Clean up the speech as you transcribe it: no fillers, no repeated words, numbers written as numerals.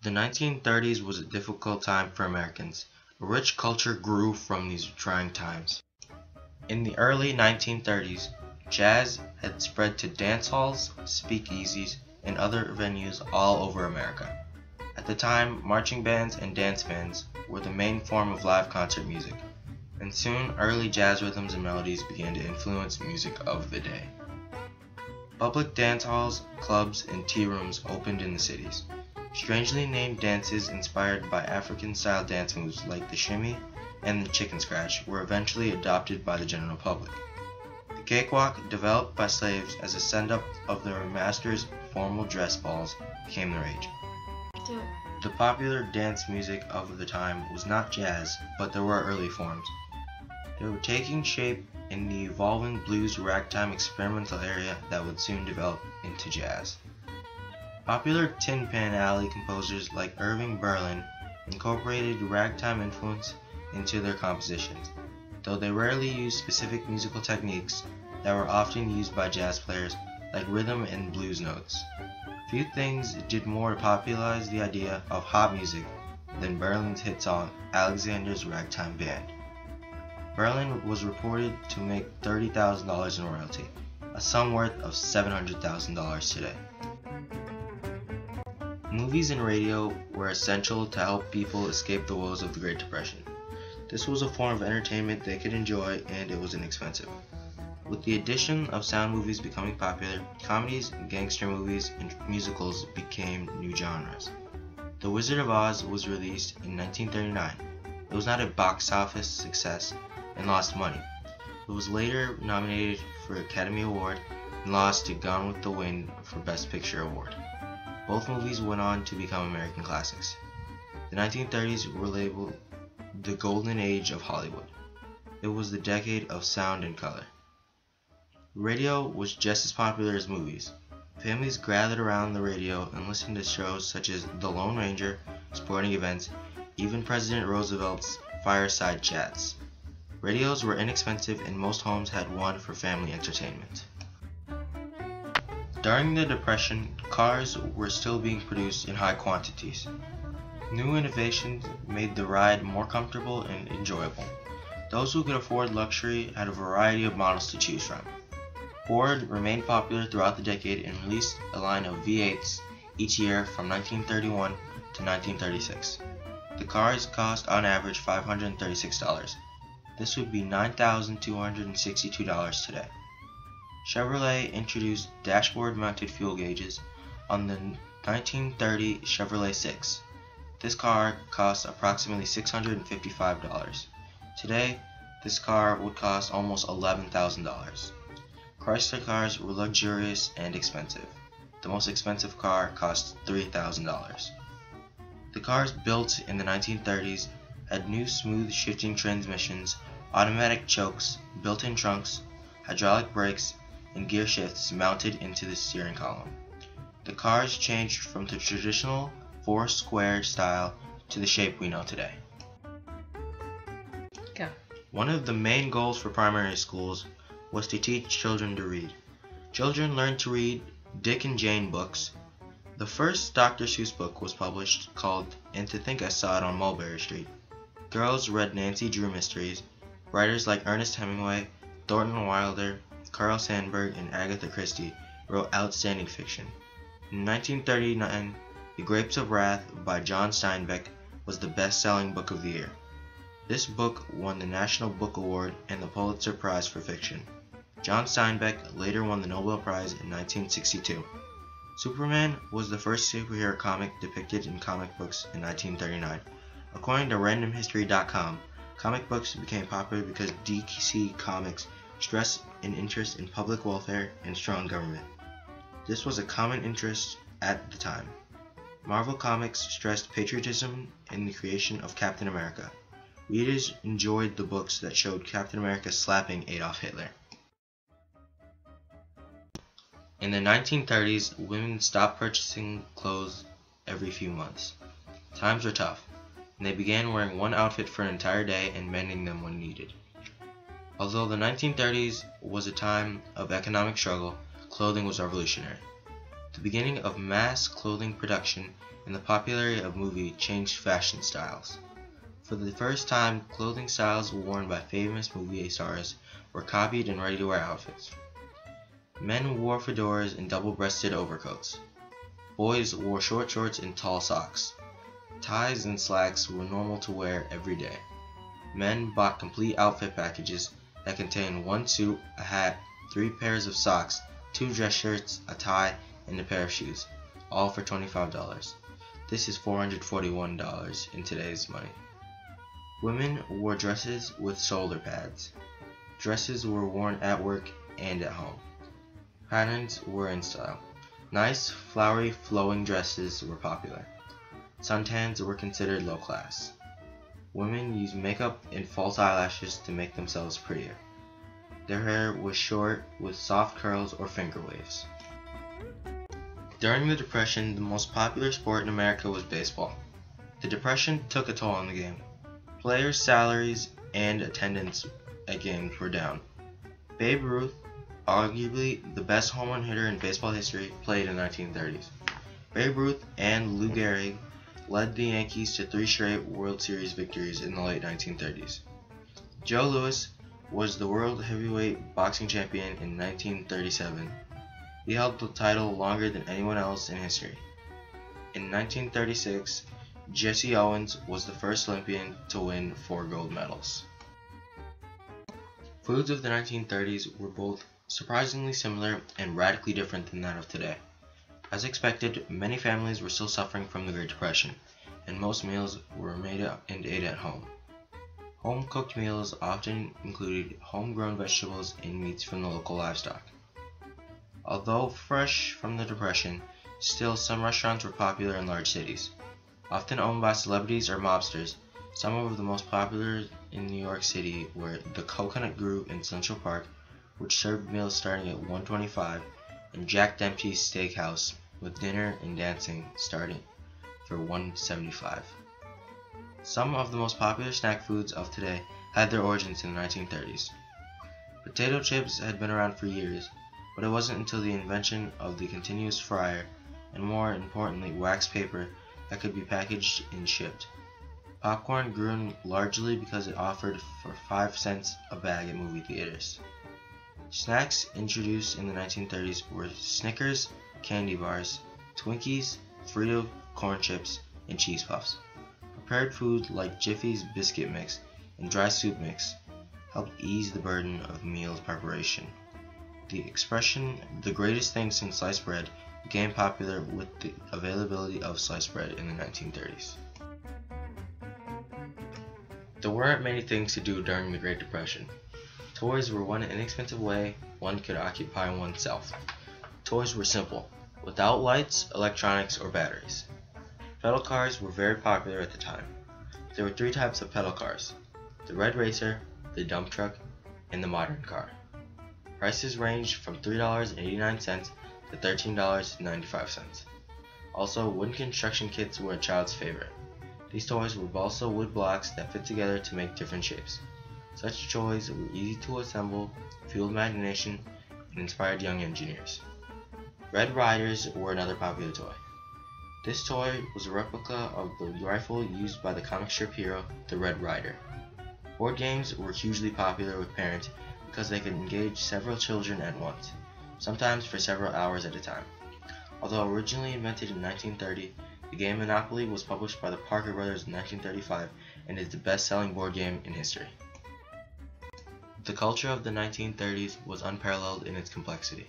The 1930s was a difficult time for Americans. A rich culture grew from these trying times. In the early 1930s, jazz had spread to dance halls, speakeasies, and other venues all over America. At the time, marching bands and dance bands were the main form of live concert music, and soon early jazz rhythms and melodies began to influence music of the day. Public dance halls, clubs, and tea rooms opened in the cities. Strangely named dances inspired by African-style dance moves like the shimmy and the chicken scratch were eventually adopted by the general public. The cakewalk, developed by slaves as a send-up of their masters' formal dress balls, became the rage. The popular dance music of the time was not jazz, but there were early forms. They were taking shape in the evolving blues ragtime experimental area that would soon develop into jazz. Popular Tin Pan Alley composers like Irving Berlin incorporated ragtime influence into their compositions, though they rarely used specific musical techniques that were often used by jazz players like rhythm and blues notes. Few things did more to popularize the idea of hot music than Berlin's hit song Alexander's Ragtime Band. Berlin was reported to make $30,000 in royalty, a sum worth of $700,000 today. Movies and radio were essential to help people escape the woes of the Great Depression. This was a form of entertainment they could enjoy, and it was inexpensive. With the addition of sound movies becoming popular, comedies, gangster movies, and musicals became new genres. The Wizard of Oz was released in 1939. It was not a box office success and lost money. It was later nominated for an Academy Award and lost to Gone with the Wind for Best Picture Award. Both movies went on to become American classics. The 1930s were labeled the Golden Age of Hollywood. It was the decade of sound and color. Radio was just as popular as movies. Families gathered around the radio and listened to shows such as The Lone Ranger, sporting events, even President Roosevelt's fireside chats. Radios were inexpensive and most homes had one for family entertainment. During the Depression, cars were still being produced in high quantities. New innovations made the ride more comfortable and enjoyable. Those who could afford luxury had a variety of models to choose from. Ford remained popular throughout the decade and released a line of V8s each year from 1931 to 1936. The cars cost on average $536. This would be $9,262 today. Chevrolet introduced dashboard-mounted fuel gauges on the 1930 Chevrolet 6. This car cost approximately $655. Today, this car would cost almost $11,000. Chrysler cars were luxurious and expensive. The most expensive car cost $3,000. The cars built in the 1930s had new smooth shifting transmissions, automatic chokes, built-in trunks, hydraulic brakes, and gear shifts mounted into the steering column. The cars changed from the traditional four-square style to the shape we know today. Go. One of the main goals for primary schools was to teach children to read. Children learned to read Dick and Jane books. The first Dr. Seuss book was published called And to Think I Saw It on Mulberry Street. Girls read Nancy Drew mysteries. Writers like Ernest Hemingway, Thornton Wilder, Carl Sandburg, and Agatha Christie wrote outstanding fiction. In 1939, The Grapes of Wrath by John Steinbeck was the best-selling book of the year. This book won the National Book Award and the Pulitzer Prize for fiction. John Steinbeck later won the Nobel Prize in 1962. Superman was the first superhero comic depicted in comic books in 1939. According to randomhistory.com, comic books became popular because DC Comics stressed an interest in public welfare and strong government. This was a common interest at the time. Marvel Comics stressed patriotism in the creation of Captain America. Readers enjoyed the books that showed Captain America slapping Adolf Hitler. In the 1930s, women stopped purchasing clothes every few months. Times were tough, and they began wearing one outfit for an entire day and mending them when needed. Although the 1930s was a time of economic struggle, clothing was revolutionary. The beginning of mass clothing production and the popularity of movie changed fashion styles. For the first time, clothing styles worn by famous movie stars were copied in ready-to-wear outfits. Men wore fedoras and double-breasted overcoats. Boys wore short shorts and tall socks. Ties and slacks were normal to wear every day. Men bought complete outfit packages that contained one suit, a hat, 3 pairs of socks, 2 dress shirts, a tie, and a pair of shoes, all for $25. This is $441 in today's money. Women wore dresses with shoulder pads. Dresses were worn at work and at home. Patterns were in style. Nice, flowery, flowing dresses were popular. Suntans were considered low class. Women used makeup and false eyelashes to make themselves prettier. Their hair was short with soft curls or finger waves. During the Depression, the most popular sport in America was baseball. The Depression took a toll on the game. Players' salaries and attendance at games were down. Babe Ruth, arguably the best home run hitter in baseball history, played in the 1930s. Babe Ruth and Lou Gehrig led the Yankees to 3 straight World Series victories in the late 1930s. Joe Louis was the world heavyweight boxing champion in 1937. He held the title longer than anyone else in history. In 1936, Jesse Owens was the first Olympian to win 4 gold medals. Foods of the 1930s were both surprisingly similar and radically different than that of today. As expected, many families were still suffering from the Great Depression, and most meals were made and ate at home. Home-cooked meals often included homegrown vegetables and meats from the local livestock. Although fresh from the Depression, still some restaurants were popular in large cities. Often owned by celebrities or mobsters, some of the most popular in New York City were the Coconut Grove in Central Park, which served meals starting at $1.25, and Jack Dempsey's Steakhouse, with dinner and dancing starting for $1.75. Some of the most popular snack foods of today had their origins in the 1930s. Potato chips had been around for years, but it wasn't until the invention of the continuous fryer, and more importantly wax paper, that could be packaged and shipped. Popcorn grew largely because it offered for 5 cents a bag at movie theaters. Snacks introduced in the 1930s were Snickers, candy bars, Twinkies, Frito corn chips, and cheese puffs. Prepared food like Jiffy's biscuit mix and dry soup mix helped ease the burden of meal preparation. The expression, "the greatest thing since sliced bread," became popular with the availability of sliced bread in the 1930s. There weren't many things to do during the Great Depression. Toys were one inexpensive way one could occupy oneself. Toys were simple, without lights, electronics, or batteries. Pedal cars were very popular at the time. There were 3 types of pedal cars: the red racer, the dump truck, and the modern car. Prices ranged from $3.89 to $13.95. Also, wooden construction kits were a child's favorite. These toys were balsa wood blocks that fit together to make different shapes. Such toys were easy to assemble, fueled imagination, and inspired young engineers. Red Riders were another popular toy. This toy was a replica of the rifle used by the comic strip hero, the Red Rider. Board games were hugely popular with parents because they could engage several children at once, sometimes for several hours at a time. Although originally invented in 1930, the game Monopoly was published by the Parker Brothers in 1935 and is the best-selling board game in history. The culture of the 1930s was unparalleled in its complexity.